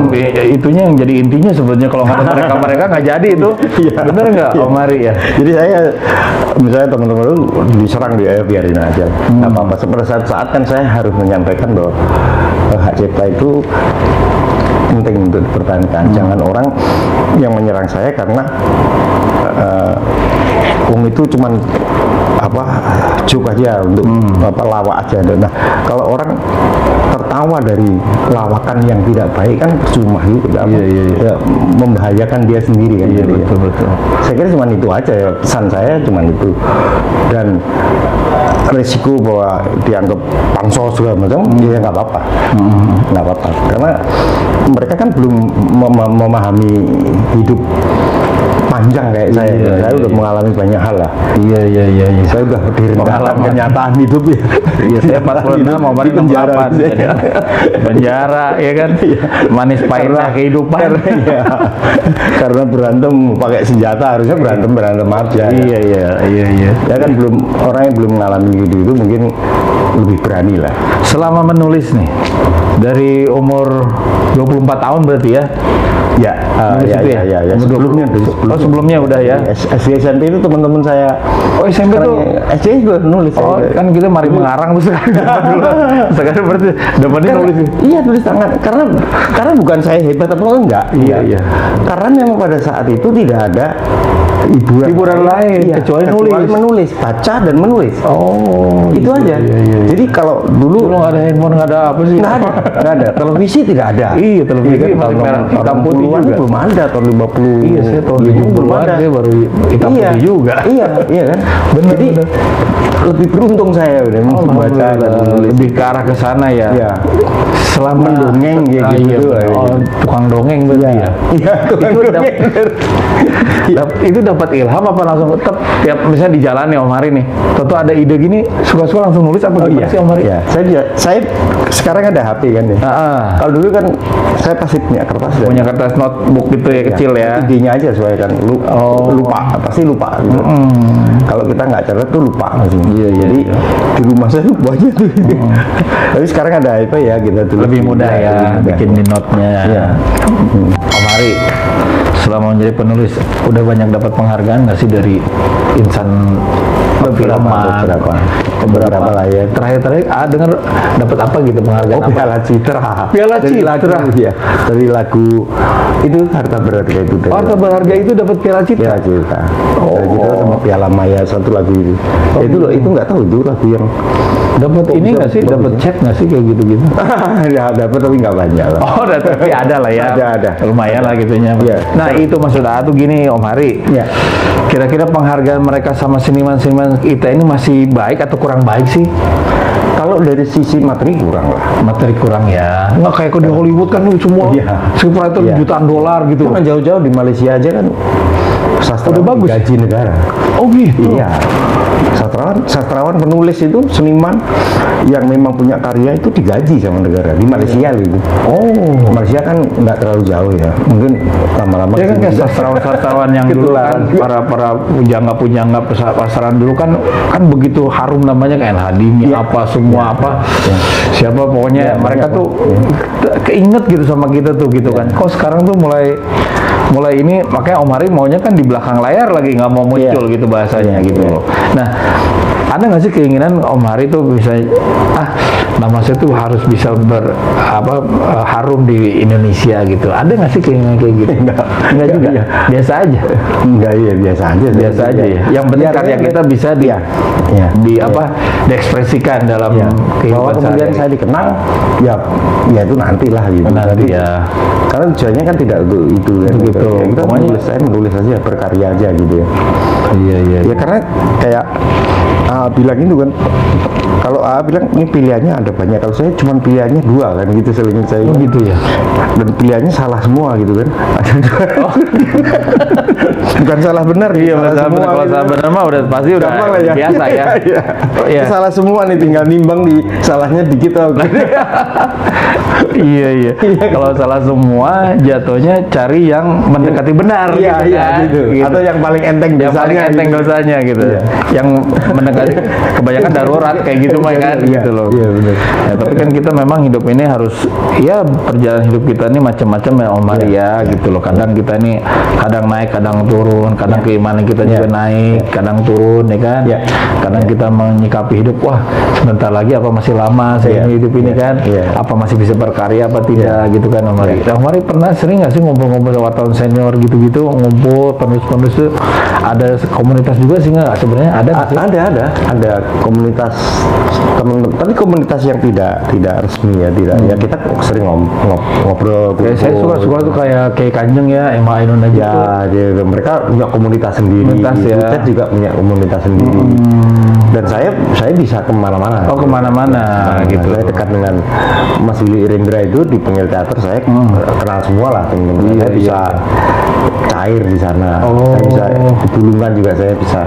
S1: itunya yang jadi intinya sebenarnya kalau nggak ada mereka nggak jadi itu.
S2: Iya.
S1: Bener nggak,
S2: Iya.
S1: Om Ari ya?
S2: Jadi saya misalnya teman-teman itu diserang di biarin aja, nggak apa-apa. Pada saat kan saya harus menyampaikan bahwa hak cipta itu penting untuk dipertahankan. Jangan orang yang menyerang saya karena itu cuman joke aja untuk lawak aja. Nah, kalau orang tertawa dari lawakan yang tidak baik kan cuma itu ya, membahayakan dia sendiri kan.
S1: Iya,
S2: Jadi,
S1: betul.
S2: saya kira cuma itu aja ya, pesan saya cuma itu. Dan resiko bahwa dianggap pansos segala macam, ya nggak apa-apa, nggak apa-apa. Karena mereka kan belum memahami hidup panjang kayak saya. Saya udah mengalami banyak hal lah.
S1: Iya.
S2: Saya udah direndahkan kenyataan hidup ya.
S1: Iya, saya 46 mau
S2: di penjara.
S1: Penjara ya kan. Manis pahitnya kehidupan.
S2: Iya. Karena berantem pakai senjata, harusnya berantem aja.
S1: Iya.
S2: Ya kan orang yang belum mengalami gitu itu mungkin lebih berani lah.
S1: Selama menulis nih dari umur 24 tahun berarti ya.
S2: Ya.
S1: Sebelumnya udah ya.
S2: SD SMP itu teman-teman saya.
S1: Oh, SMP tuh.
S2: SD juga nulis.
S1: Oh, kan kita mari mengarang tuh sekarang berarti dapatnya nulis.
S2: Iya, tulis tangan. Karena bukan saya hebat atau enggak.
S1: Iya.
S2: Karena memang pada saat itu tidak ada hiburan lain
S1: kecuali
S2: menulis, baca dan menulis.
S1: Oh,
S2: itu aja.
S1: Iya.
S2: Jadi kalau dulu
S1: nggak ada handphone, nggak ada apa sih?
S2: nggak ada. Televisi tidak ada.
S1: Iya, televisi
S2: tahun
S1: hitam putih juga.
S2: belum ada, tahun 50.
S1: Iya, saya tahun 70-an saya baru hitam putih juga.
S2: Iya kan.
S1: Benar.
S2: Lebih beruntung saya udah membaca dan menulis.
S1: Lebih ke arah ke sana ya.
S2: Iya.
S1: Selama
S2: Mendongeng gitu.
S1: Tukang dongeng berarti ya.
S2: Iya,
S1: Itu dapat ilham apa langsung tiap misalnya di jalan nih Om Hari nih, tentu ada ide gini suka-suka langsung nulis apa gimana sih Om Hari?
S2: Iya, saya sekarang ada HP kan ya. Kalau dulu kan saya pasti punya kertas.
S1: Punya kertas notebook gitu ya, kecil ya.
S2: Idenya aja soalnya kan lupa, pasti lupa. Gitu. Kalau kita nggak catat tuh lupa. Jadi di rumah saya banyak tuh. Tapi sekarang ada apa ya kita tulis.
S1: Lebih mudah ya, bikin di note-nya.
S2: Iya.
S1: Om Hari, selama menjadi penulis, udah banyak dapat penghargaan nggak sih dari insan perfilman?
S2: Beberapa lah ya.
S1: Terakhir dengar dapat apa gitu penghargaan?
S2: Oh, Piala Citra.
S1: Piala
S2: Dari
S1: Citra.
S2: lagu, ya. Dari lagu itu Harta Berharga itu.
S1: Harta Berharga itu dapat Piala Citra.
S2: Piala Citra. Piala Citra sama Piala Maya, satu lagu itu. Itu nggak tahu itu lagu yang
S1: dapat ini nggak sih? Dapat cek nggak sih kayak gitu-gitu?
S2: ya dapat tapi nggak banyak lah.
S1: Oh, tapi ada lah ya.
S2: Ada.
S1: Lumayan lah gitunya.
S2: Iya.
S1: Nah, itu maksud aku gini Om Hari.
S2: Iya.
S1: Kira-kira penghargaan mereka sama seniman-seniman kita ini masih baik atau kurang baik sih?
S2: Kalau dari sisi materi kurang lah.
S1: Materi kurang ya. Nggak kayak di Hollywood kan semua scriptwriter jutaan dolar gitu.
S2: Kan jauh-jauh di Malaysia aja kan sastra
S1: udah bagus.
S2: Gaji negara.
S1: Oh gitu.
S2: Iya. Sastrawan penulis itu seniman yang memang punya karya itu digaji sama negara di Malaysia gitu.
S1: Oh.
S2: Malaysia kan nggak terlalu jauh ya. Mungkin lama-lama
S1: Ya kan kayak sastrawan yang dulu kan para pujangga pasaran dulu kan begitu harum namanya kayak Hadimi apa semua apa. Siapa pokoknya mereka tuh keinget gitu sama kita tuh gitu kan. Kok sekarang tuh mulai ini makanya Om Hari maunya kan di belakang layar lagi nggak mau muncul gitu bahasanya gitu loh. Nah, ada nggak sih keinginan Om Hari tuh bisa nama saya tuh harus bisa harum di Indonesia Indonesia gitu. Ada nggak sih keinginan kayak gitu? Enggak juga.
S2: Iya.
S1: Biasa aja.
S2: Enggak, iya biasa aja.
S1: Biasa aja ya. Yang penting karya kita bisa
S2: iya.
S1: diekspresikan dalam
S2: Bahwa
S1: kehidupan
S2: kemudian
S1: sehari-hari.
S2: saya dikenang, ya itu nantilah gitu.
S1: Nanti ya.
S2: Karena tujuannya kan tidak untuk itu kan.
S1: Gitu.
S2: Ya, kita
S1: Pokoknya-
S2: saya menulis aja, berkarya aja gitu ya.
S1: Iya.
S2: Ya karena kayak bilang itu kan, kalau bilang ini pilihannya ada banyak, kalau saya cuma pilihannya 2 kan gitu sering saya.
S1: Oh gitu ya.
S2: Dan pilihannya salah semua gitu kan. Ada 2. Bukan salah benar,
S1: Iya,
S2: salah semua.
S1: kalau
S2: gitu.
S1: salah benar mah udah pasti udah
S2: Gampang lah ya.
S1: biasa ya.
S2: Iya.
S1: Iya.
S2: Salah semua nih, tinggal nimbang di salahnya dikit atau
S1: Iya. Kalau salah semua jatuhnya cari yang mendekati benar
S2: Iya,
S1: gitu
S2: iya
S1: kan.
S2: gitu. Atau yang paling enteng
S1: yang paling
S2: dosanya
S1: enteng
S2: gitu.
S1: dosanya gitu.
S2: Iya.
S1: Yang mendekati kebanyakan darurat kayak gitu mah kan
S2: Iya,
S1: gitu loh.
S2: iya, benar.
S1: Ya, tapi kan kita memang hidup ini harus ya perjalanan hidup kita ini macam-macam ya Om Hari ya gitu loh. Kadang kita ini kadang naik, kadang turun, kadang keimanan kita juga naik, kadang turun ya kan.
S2: Iya.
S1: Kadang kita menyikapi hidup, wah sebentar lagi apa masih lama saya
S2: Iya.
S1: hidup ini kan.
S2: Iya.
S1: Apa masih bisa berkarya apa tidak gitu kan Om Hari. Om Hari pernah sering nggak sih ngumpul-ngumpul sama wartawan senior gitu-gitu, ngumpul penulis-penulis itu ada komunitas juga sih nggak sebenarnya ada nggak sih?
S2: Ada komunitas tapi komunitas yang tidak resmi ya, tidak ya kita sering ngobrol
S1: Kayak saya suka tuh kayak Kanjeng ya, Emma Ainun aja tuh.
S2: ya dia, mereka punya komunitas sendiri.
S1: Komunitas ya.
S2: Butet juga punya komunitas sendiri. Dan saya bisa kemana-mana.
S1: Oh kemana-mana gitu.
S2: Saya dekat dengan Mas Willy Irindra itu di Penggil Teater, saya kenal semua lah teman-teman. Saya bisa cair di sana.
S1: Oh.
S2: Saya bisa di Bulungan juga saya bisa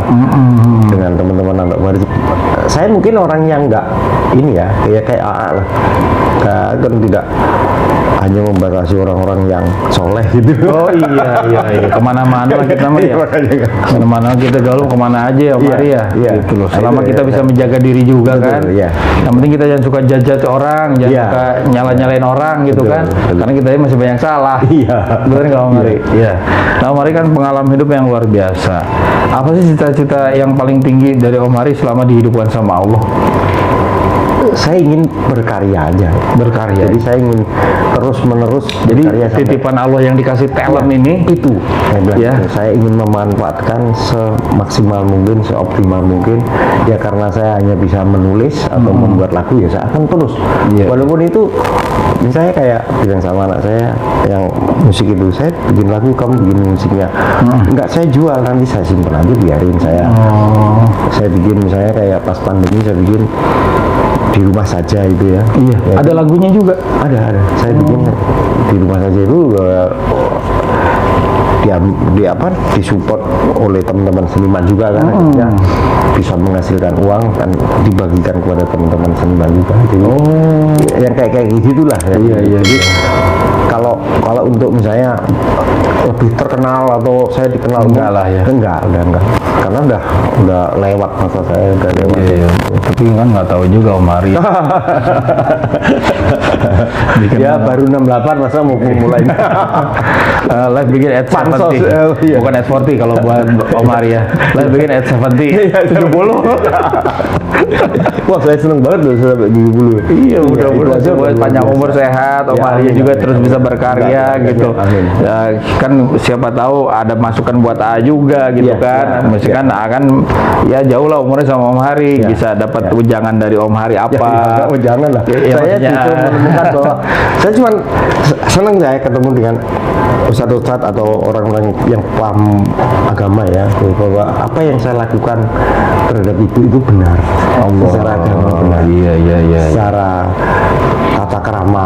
S2: dengan teman-teman anak baru. Saya mungkin orang yang nggak ini ya, kayak AA lah. Kan tidak hanya membatasi orang-orang yang soleh gitu.
S1: Oh iya. Kemana-mana lah kita mah ya.
S2: Makanya.
S1: Kemana kita gaul kemana aja ya Om
S2: Iya,
S1: Hari ya.
S2: iya.
S1: Gitu loh.
S2: Nah,
S1: Selama
S2: itu
S1: kita
S2: ya,
S1: bisa
S2: saya-
S1: menjaga diri juga
S2: Betul,
S1: kan.
S2: iya.
S1: Yang penting kita jangan suka judge orang, jangan
S2: Iya.
S1: suka nyala-nyalain orang gitu
S2: Betul,
S1: kan.
S2: betul.
S1: Karena kita masih banyak salah.
S2: Iya.
S1: Betul nggak Om Hari? Iya. Nah Om Hari kan pengalaman hidup yang luar biasa. Apa sih cita-cita yang paling tinggi dari Om Hari selama dihidupkan sama Allah?
S2: Saya ingin berkarya aja.
S1: Berkarya.
S2: Jadi saya ingin terus-menerus
S1: Jadi
S2: berkarya sampai-
S1: titipan Allah yang dikasih talent ini
S2: itu saya bilang
S1: Ya.
S2: gitu. Saya ingin memanfaatkan semaksimal mungkin, seoptimal mungkin ya, karena saya hanya bisa menulis atau membuat lagu ya saya akan terus.
S1: Iya.
S2: Walaupun itu misalnya kayak bilang sama anak saya yang musik itu, saya bikin lagu kamu bikin musiknya, enggak saya jual, nanti saya simpan aja, biarin saya. Saya bikin misalnya kayak pas pandemi saya bikin di rumah saja itu ya.
S1: Iya.
S2: Ya,
S1: Ada lagunya juga.
S2: ada saya bikin di rumah saja itu disupport oleh teman-teman seniman juga kan, akhirnya bisa menghasilkan uang dan dibagikan kepada teman-teman seniman juga. Jadi yang kayak gitulah ya.
S1: Iya.
S2: Jadi kalau untuk misalnya lebih terkenal atau saya dikenal
S1: Enggak lah ya.
S2: enggak karena udah lewat masa saya, udah lewat.
S1: Iya. Tapi kan nggak tahu juga Om Hari. Bikin
S2: Ya baru 68 masa mau mulai.
S1: live begin at
S2: Pansos,
S1: 70.
S2: iya.
S1: Bukan at 40 kalau buat Om Hari ya. Live begin at 70.
S2: Iya,
S1: 70.
S2: Wah saya seneng banget loh sampai 70.
S1: Iya, mudah-mudahan
S2: itu aja
S1: buat
S2: luar
S1: panjang
S2: biasa.
S1: umur sehat, Om
S2: Ya,
S1: Hari
S2: amin,
S1: juga
S2: amin,
S1: terus
S2: amin.
S1: bisa berkarya
S2: Amin,
S1: gitu.
S2: amin.
S1: Ya, kan siapa tahu ada masukan buat A juga gitu
S2: Iya,
S1: kan.
S2: iya,
S1: Misalkan A kan ya jauh lah umurnya sama Om Hari,
S2: Iya,
S1: bisa dapat
S2: iya.
S1: ujangan dari Om Hari apa.
S2: Oh jangan lah.
S1: Ya,
S2: Saya
S1: maksudnya-
S2: justru menemukan bahwa saya cuma senang saya ketemu dengan ustadz-ustadz atau orang-orang yang paham agama ya, bahwa apa yang saya lakukan terhadap ibu itu benar. Secara agama benar.
S1: Iya.
S2: Secara tata kerama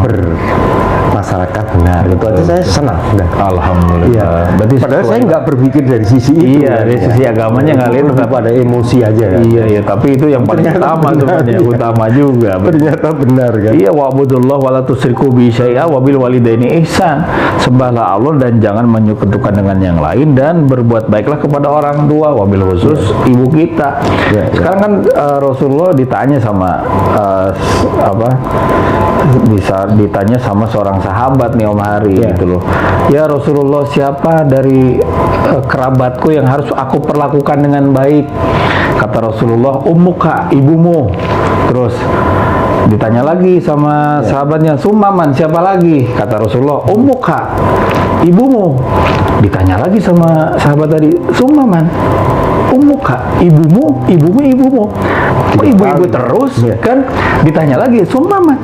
S2: bermasyarakat benar. Itu aja saya senang. Udah.
S1: Alhamdulillah.
S2: Iya.
S1: Berarti
S2: Padahal
S1: sesuai-
S2: saya nggak berpikir dari sisi itu.
S1: Iya, dari sisi agamanya nggak lihat,
S2: lebih
S1: tapi-
S2: pada emosi aja kan.
S1: Iya, tapi itu yang paling
S2: Ternyata
S1: utama
S2: benar,
S1: sebenarnya,
S2: iya.
S1: utama juga.
S2: Ternyata benar kan.
S1: Iya, wa'budullah wa la tusyriku bi syai'a wa bil walidaini ihsan. Sembahlah Allah dan jangan menyekutukan dengan yang lain, dan berbuat baiklah kepada orang tua, wabil khusus ibu kita.
S2: Iya, iya.
S1: Sekarang kan Rasulullah ditanya sama bisa ditanya sama seorang sahabat nih Om Hari
S2: Iya.
S1: gitu loh. Ya Rasulullah, siapa dari kerabatku yang harus aku perlakukan dengan baik? Kata Rasulullah, ummuka, ibumu. Terus Ditanya lagi sama sahabatnya, Summaman, siapa lagi? Kata Rasulullah, Ummuka, ibumu. Ditanya lagi sama sahabat tadi, Summaman, Ummuka, ibumu. Kok ibu-ibu terus? Kan ditanya lagi, Summaman,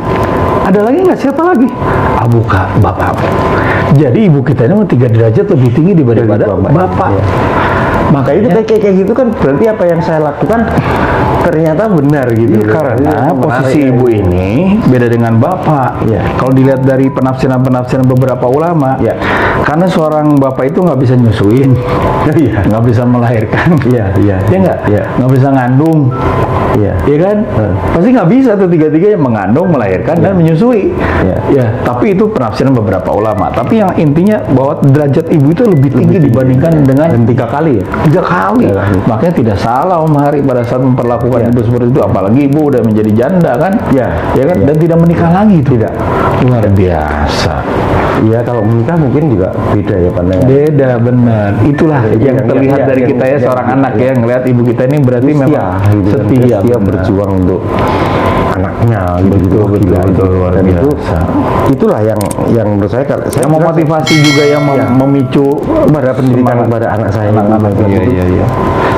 S1: ada lagi nggak? Siapa lagi? Abuka, bapakmu. Jadi ibu kita ini 3 derajat lebih tinggi daripada bapak.
S2: Ya. Maka itu kayak gitu kan berarti apa yang saya lakukan ternyata benar gitu.
S1: Karena posisi ibu ini beda dengan bapak. Kalau dilihat dari penafsiran beberapa ulama, karena seorang bapak itu nggak bisa nyusuin, nggak bisa melahirkan, nggak bisa ngandung, kan? Pasti nggak bisa tuh tiga-tiganya, mengandung, melahirkan, dan menyusui. Tapi itu penafsiran beberapa ulama. Tapi yang intinya bahwa derajat ibu itu lebih tinggi dibandingkan dengan
S2: 3 kali ya.
S1: 3 kali. Makanya tidak salah Om Hari pada saat memperlakukan ibu seperti itu, apalagi ibu udah menjadi janda kan, kan, dan tidak menikah lagi. Tidak, luar biasa.
S2: Iya, kalau menikah mungkin juga beda ya pandangan.
S1: Beda, benar. Itulah yang terlihat dari kita ya, seorang anak ya, ngelihat ibu kita ini berarti memang setia
S2: berjuang untuk anaknya gitu.
S1: Betul, luar
S2: dan
S1: biasa.
S2: Itulah yang menurut saya
S1: yang memotivasi juga, yang memicu
S2: pada pendidikan kepada anak saya.
S1: Iya.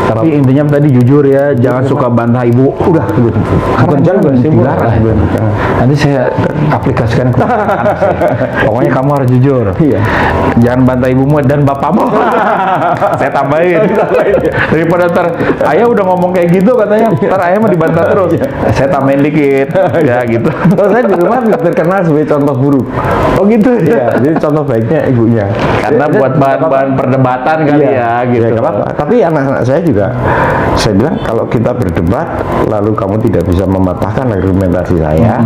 S1: Tapi intinya tadi jujur ya, jangan suka bantah ibu. Udah, bukan jangan sih, nanti saya aplikasikan ke anak saya. Pokoknya kamu harus jujur. Jangan bantah ibumu dan bapakmu. Saya tambahin. Daripada ayah udah ngomong kayak gitu katanya, ayah mah dibantah terus. Saya tambahin dikit. Ya gitu.
S2: Saya di rumah terkenal sebagai contoh buruk.
S1: Oh gitu
S2: ya. Jadi contoh baiknya ibunya.
S1: Karena buat bahan perdebatan kali ya gitu.
S2: Tapi anak-anak saya juga, saya bilang kalau kita berdebat lalu kamu tidak bisa mematahkan argumentasi saya,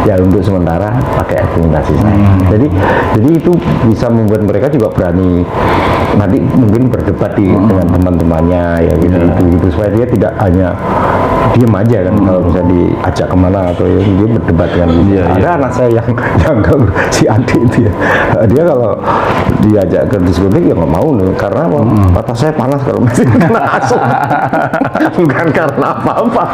S2: ya untuk sementara pakai argumentasi saya. Jadi itu bisa membuat mereka juga berani nanti mungkin berdebat dengan teman-temannya ya gitu supaya dia tidak hanya diem aja kan kalau misalnya diajak kemana atau ya dia berdebat kan. Ada anak saya yang si adik itu ya, dia kalau diajak ke diskotik ya nggak mau nih, karena mata saya panas kalau masih kena asap. Bukan karena apa-apa.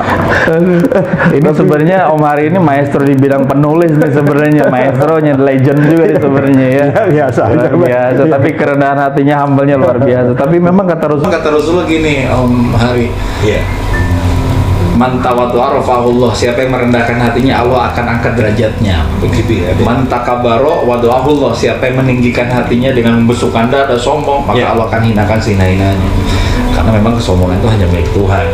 S1: Ini sebenarnya Om Hari ini maestro di bidang penulis nih sebenarnya, maestronya, legend juga nih sebenarnya ya.
S2: Biasa.
S1: Tapi kerendahan hatinya, humble-nya luar biasa. Tapi memang kata Rasulullah gini, Om Hari. Man tawaddu'a rafa'ahullah, siapa yang merendahkan hatinya Allah akan angkat derajatnya. Begitu ya. Man takabbara wada'ahullah, siapa yang meninggikan hatinya dengan membesukkan dada, sombong, maka Allah akan hinakan sehina-hinanya. Karena memang kesombongan itu hanya milik Tuhan.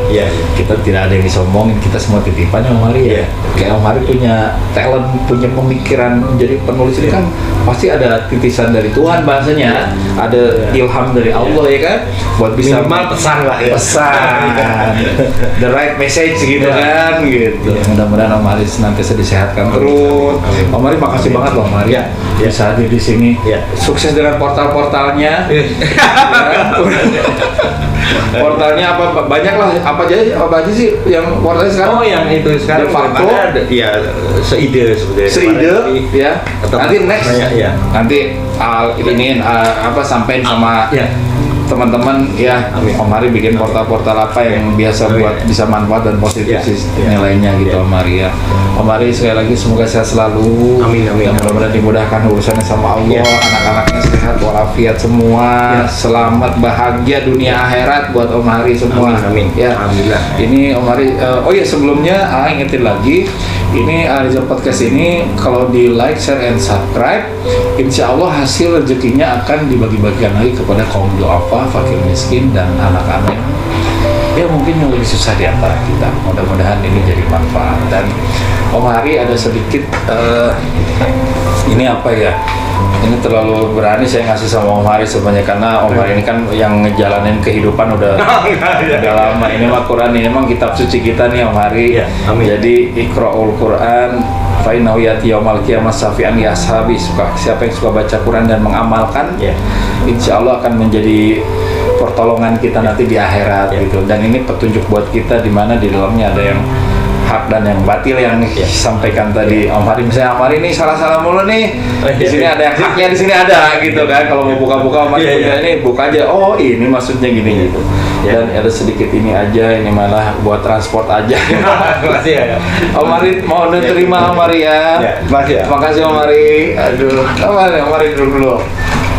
S1: Kita tidak ada yang disombongin, kita semua titipan ya Om Hari ya. Kayak Om Hari punya talent, punya pemikiran menjadi penulis ini kan pasti ada titisan dari Tuhan bahasanya, ada ilham dari Allah ya kan, buat bisa
S3: pesan lah ya.
S1: Pesan the right message gitu kan gitu. Mudah-mudahan Om Hari senantiasa disehatkan terus. Om Hari makasih banget loh Om Hari bisa hadir di sini. Sukses dengan portal-portalnya. Portalnya apa banyak lah, apa aja sih yang portalnya sekarang?
S3: Oh, yang itu sekarang
S1: ada
S3: ya seide sebetulnya.
S1: Ya. Nanti next nanti ini sampai sama teman-teman ya. Om Hari bikin portal-portal apa yang biasa buat bisa manfaat dan positif nilainya gitu Om Hari ya. Om Hari sekali lagi semoga sehat selalu.
S3: Amin.
S1: Mudah-mudahan dimudahkan urusannya sama Allah. Anak-anaknya sehat walafiat semua. Selamat bahagia dunia akhirat buat Om Hari semua.
S3: Amin.
S1: Ya.
S3: Alhamdulillah.
S1: Ini Om Hari sebelumnya ingetin lagi. Ini Ariza Podcast ini kalau di like, share, and subscribe, insya Allah hasil rezekinya akan dibagi-bagikan lagi kepada kaum du'afa, fakir miskin, dan anak-anak ya mungkin yang lebih susah di antara kita. Mudah-mudahan ini jadi manfaat. Dan Om Hari ada sedikit ini apa ya, ini terlalu berani saya ngasih sama Om Hari sebenarnya, karena Om Hari ini kan yang ngejalanin kehidupan udah lama. Ini mah Quran, ini memang kitab suci kita nih Om Hari. Jadi Iqra'ul Quran fa innahu ya'ti yaumal qiyamah syafi'an li ashabi. Siapa yang suka baca Quran dan mengamalkan, insya Allah akan menjadi pertolongan kita nanti di akhirat gitu. Dan ini petunjuk buat kita di mana di dalamnya ada yang hak dan yang batil yang disampaikan tadi Om Hari. Misalnya Om Hari ini salah-salah mulu nih, di sini ada yang haknya, di sini ada gitu kan. Kalau mau buka-buka Om Hari punya ini buka aja, oh ini maksudnya gini gitu. Dan ada sedikit ini aja, ini malah buat transport aja.
S3: Makasih ya.
S1: Om Hari mau terima Om Hari ya.
S3: Ya, makasih ya.
S1: Makasih Om Hari. Aduh, Om Hari dulu.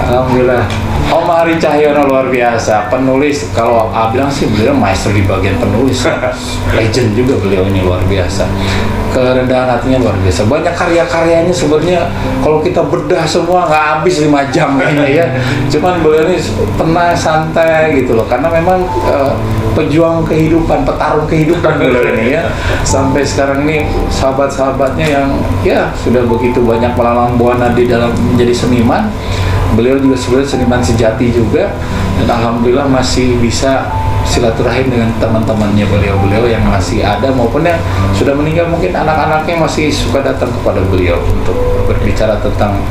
S1: Alhamdulillah. Om Hari Cahyono luar biasa, penulis. Kalau bilang sih beliau maestro di bagian penulis, legend juga beliau ini luar biasa. Kerendahan hatinya luar biasa. Banyak karya-karyanya sebenarnya kalau kita bedah semua nggak habis 5 jam kayaknya ya. Cuman beliau ini tenang, santai gitu loh. Karena memang pejuang kehidupan, petarung kehidupan beliau ini ya. Sampai sekarang ini sahabat-sahabatnya yang ya sudah begitu banyak melalang buana di dalam menjadi seniman. Beliau juga sebenarnya seniman sejati juga, dan alhamdulillah masih bisa silaturahim dengan teman-temannya beliau yang masih ada maupun yang sudah meninggal. Mungkin anak-anaknya masih suka datang kepada beliau untuk berbicara tentang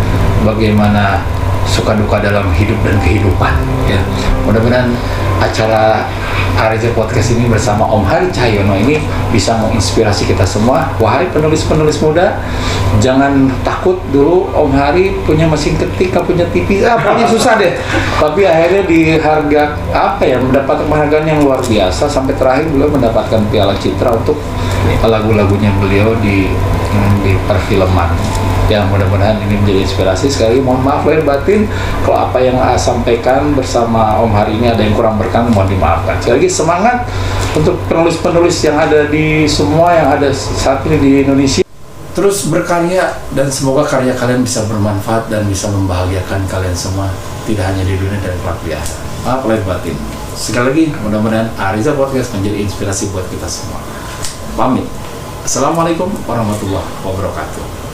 S1: bagaimana suka duka dalam hidup dan kehidupan ya. Mudah-mudahan acara Arija Podcast ini bersama Om Hari Cahyono ini bisa menginspirasi kita semua. Wahai penulis-penulis muda, jangan takut. Dulu Om Hari punya mesin ketik, punya TV, pokoknya susah deh. Tapi akhirnya mendapatkan penghargaan yang luar biasa. Sampai terakhir beliau mendapatkan Piala Citra untuk lagu-lagunya beliau di perfilman. Ya, mudah-mudahan ini menjadi inspirasi. Sekali lagi mohon maaf lahir batin kalau apa yang sampaikan bersama Om Hari ini ada yang kurang berkenan, mohon dimaafkan. Sekali lagi semangat untuk penulis-penulis yang ada di semua yang ada saat ini di Indonesia. Terus berkarya dan semoga karya kalian bisa bermanfaat dan bisa membahagiakan kalian semua, tidak hanya di dunia dan kelak di akhirat. Maaf lahir batin. Sekali lagi mudah-mudahan Arija Podcast menjadi inspirasi buat kita semua. Pamit. Assalamualaikum warahmatullahi wabarakatuh.